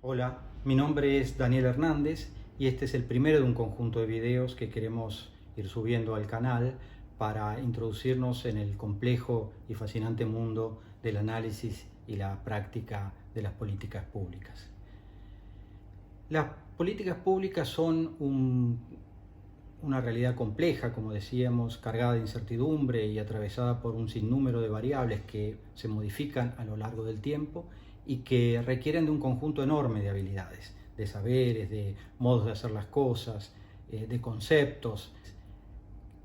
Hola, mi nombre es Daniel Hernández y este es el primero de un conjunto de videos que queremos ir subiendo al canal para introducirnos en el complejo y fascinante mundo del análisis y la práctica de las políticas públicas. Las políticas públicas son una realidad compleja, como decíamos, cargada de incertidumbre y atravesada por un sinnúmero de variables que se modifican a lo largo del tiempo y que requieren de un conjunto enorme de habilidades, de saberes, de modos de hacer las cosas, de conceptos.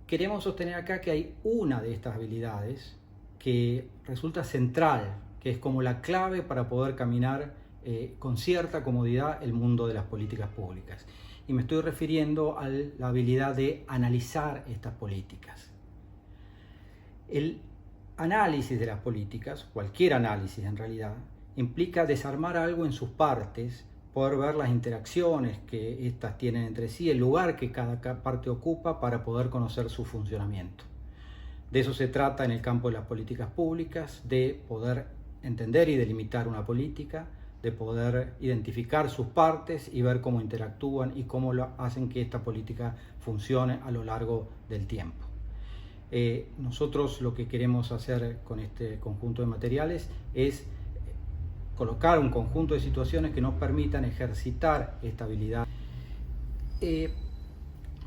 Queremos sostener acá que hay una de estas habilidades que resulta central, que es como la clave para poder caminar con cierta comodidad el mundo de las políticas públicas. Y me estoy refiriendo a la habilidad de analizar estas políticas. El análisis de las políticas, cualquier análisis en realidad, implica desarmar algo en sus partes, poder ver las interacciones que éstas tienen entre sí, el lugar que cada parte ocupa para poder conocer su funcionamiento. De eso se trata en el campo de las políticas públicas, de poder entender y delimitar una política, de poder identificar sus partes y ver cómo interactúan y cómo hacen que esta política funcione a lo largo del tiempo. Nosotros lo que queremos hacer con este conjunto de materiales es colocar un conjunto de situaciones que nos permitan ejercitar esta habilidad.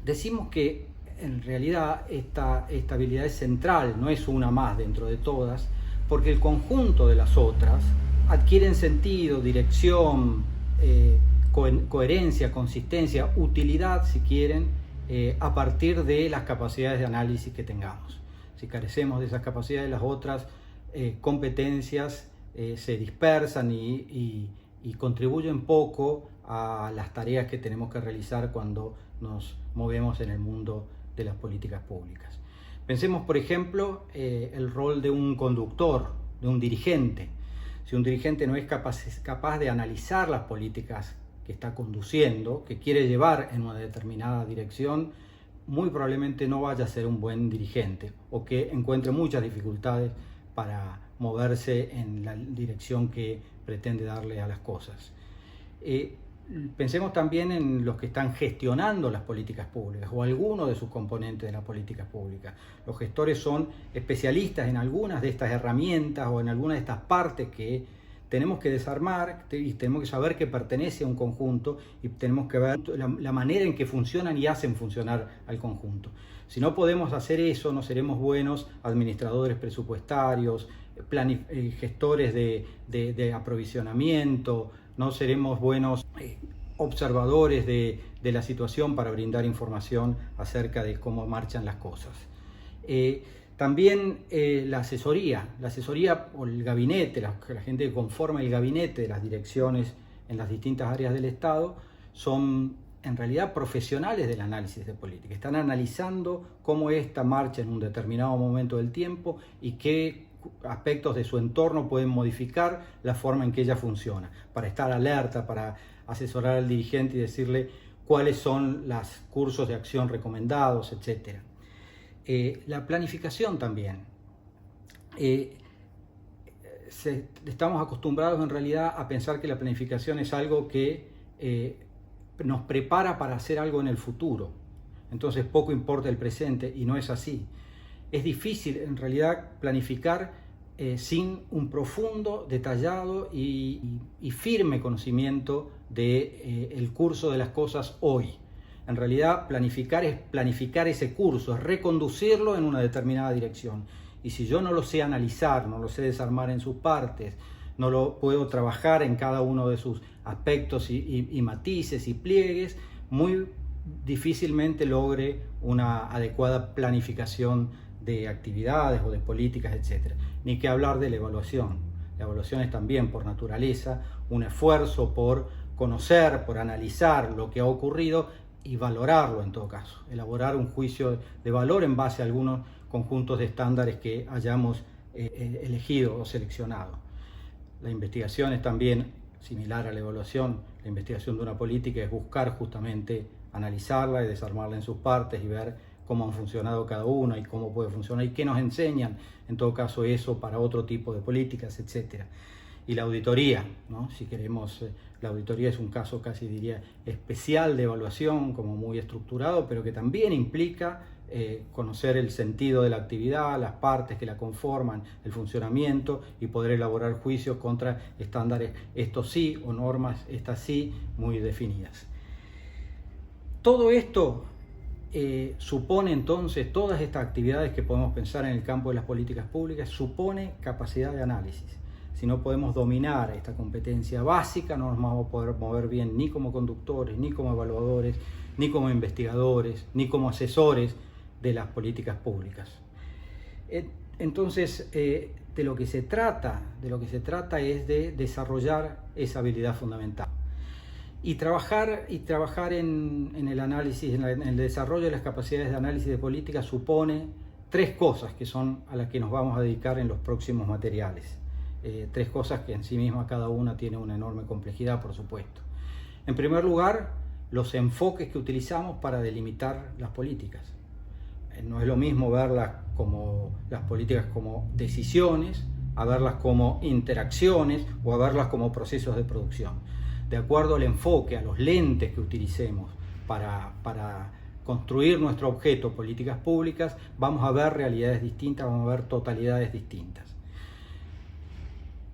Decimos que en realidad esta habilidad es central, no es una más dentro de todas, porque el conjunto de las otras adquieren sentido, dirección, coherencia, consistencia, utilidad, si quieren, a partir de las capacidades de análisis que tengamos. Si carecemos de esas capacidades, las otras competencias se dispersan y contribuyen poco a las tareas que tenemos que realizar cuando nos movemos en el mundo de las políticas públicas. Pensemos, por ejemplo, el rol de un conductor, de un dirigente. Si un dirigente no es capaz de analizar las políticas que está conduciendo, que quiere llevar en una determinada dirección, muy probablemente no vaya a ser un buen dirigente o que encuentre muchas dificultades para moverse en la dirección que pretende darle a las cosas. Pensemos también en los que están gestionando las políticas públicas o algunos de sus componentes de las políticas públicas. Los gestores son especialistas en algunas de estas herramientas o en algunas de estas partes que tenemos que desarmar y tenemos que saber que pertenece a un conjunto y tenemos que ver la manera en que funcionan y hacen funcionar al conjunto. Si no podemos hacer eso, no seremos buenos administradores presupuestarios, gestores de aprovisionamiento, no seremos buenos observadores de la situación para brindar información acerca de cómo marchan las cosas. También la asesoría o el gabinete, la gente que conforma el gabinete de las direcciones en las distintas áreas del Estado, son en realidad profesionales del análisis de política. Están analizando cómo esta marcha en un determinado momento del tiempo y qué aspectos de su entorno pueden modificar la forma en que ella funciona, para estar alerta, para asesorar al dirigente y decirle cuáles son los cursos de acción recomendados, etc. La planificación también. Estamos acostumbrados en realidad a pensar que la planificación es algo que nos prepara para hacer algo en el futuro. Entonces poco importa el presente y no es así. Es difícil en realidad planificar sin un profundo, detallado y firme conocimiento del curso de las cosas hoy. En realidad planificar es planificar ese curso, es reconducirlo en una determinada dirección. Y si yo no lo sé analizar, no lo sé desarmar en sus partes, no lo puedo trabajar en cada uno de sus aspectos y matices y pliegues, muy difícilmente logre una adecuada planificación de actividades o de políticas, etc. Ni que hablar de la evaluación. La evaluación es también por naturaleza un esfuerzo por conocer, por analizar lo que ha ocurrido y valorarlo en todo caso. Elaborar un juicio de valor en base a algunos conjuntos de estándares que hayamos elegido o seleccionado. La investigación es también similar a la evaluación. La investigación de una política es buscar justamente analizarla y desarmarla en sus partes y ver cómo han funcionado cada uno y cómo puede funcionar y qué nos enseñan en todo caso eso para otro tipo de políticas, etc. y la auditoría, ¿no? Si queremos, la auditoría es un caso casi diría especial de evaluación, como muy estructurado, pero que también implica conocer el sentido de la actividad, las partes que la conforman, el funcionamiento y poder elaborar juicios contra estándares, estos sí, o normas, estas sí, muy definidas. Todo esto supone entonces, todas estas actividades que podemos pensar en el campo de las políticas públicas, supone capacidad de análisis. Si no podemos dominar esta competencia básica, no nos vamos a poder mover bien ni como conductores, ni como evaluadores, ni como investigadores, ni como asesores de las políticas públicas. Entonces, de lo que se trata es de desarrollar esa habilidad fundamental. Y trabajar en el análisis, en el desarrollo de las capacidades de análisis de política supone tres cosas que son a las que nos vamos a dedicar en los próximos materiales. Tres cosas que en sí mismas cada una tiene una enorme complejidad, por supuesto. En primer lugar, los enfoques que utilizamos para delimitar las políticas. No es lo mismo verlas como las políticas como decisiones, a verlas como interacciones o a verlas como procesos de producción. De acuerdo al enfoque, a los lentes que utilicemos para construir nuestro objeto, políticas públicas, vamos a ver realidades distintas, vamos a ver totalidades distintas.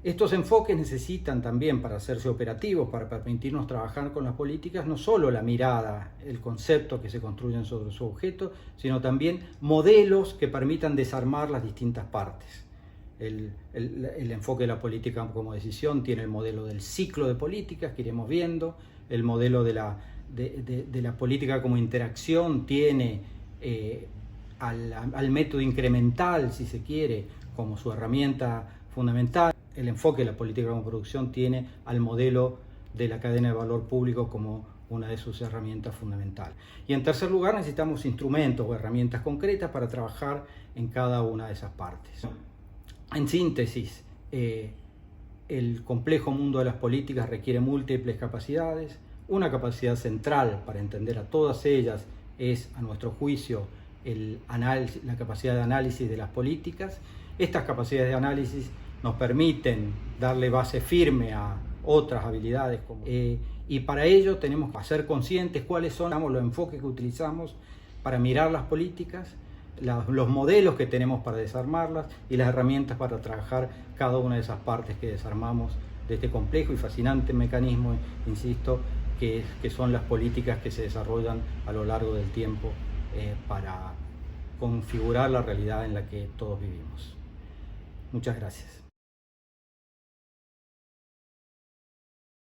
Estos enfoques necesitan también, para hacerse operativos, para permitirnos trabajar con las políticas, no solo la mirada, el concepto que se construyen sobre su objeto, sino también modelos que permitan desarmar las distintas partes. El enfoque de la política como decisión tiene el modelo del ciclo de políticas que iremos viendo, el modelo de la política como interacción tiene al método incremental, si se quiere, como su herramienta fundamental. El enfoque de la política como producción tiene al modelo de la cadena de valor público como una de sus herramientas fundamentales. Y en tercer lugar, necesitamos instrumentos o herramientas concretas para trabajar en cada una de esas partes. En síntesis, el complejo mundo de las políticas requiere múltiples capacidades. Una capacidad central para entender a todas ellas es, a nuestro juicio, la capacidad de análisis de las políticas. Estas capacidades de análisis nos permiten darle base firme a otras habilidades. Y para ello tenemos que ser conscientes cuáles son los enfoques que utilizamos para mirar las políticas, los modelos que tenemos para desarmarlas y las herramientas para trabajar cada una de esas partes que desarmamos de este complejo y fascinante mecanismo, insisto, que son las políticas que se desarrollan a lo largo del tiempo para configurar la realidad en la que todos vivimos. Muchas gracias.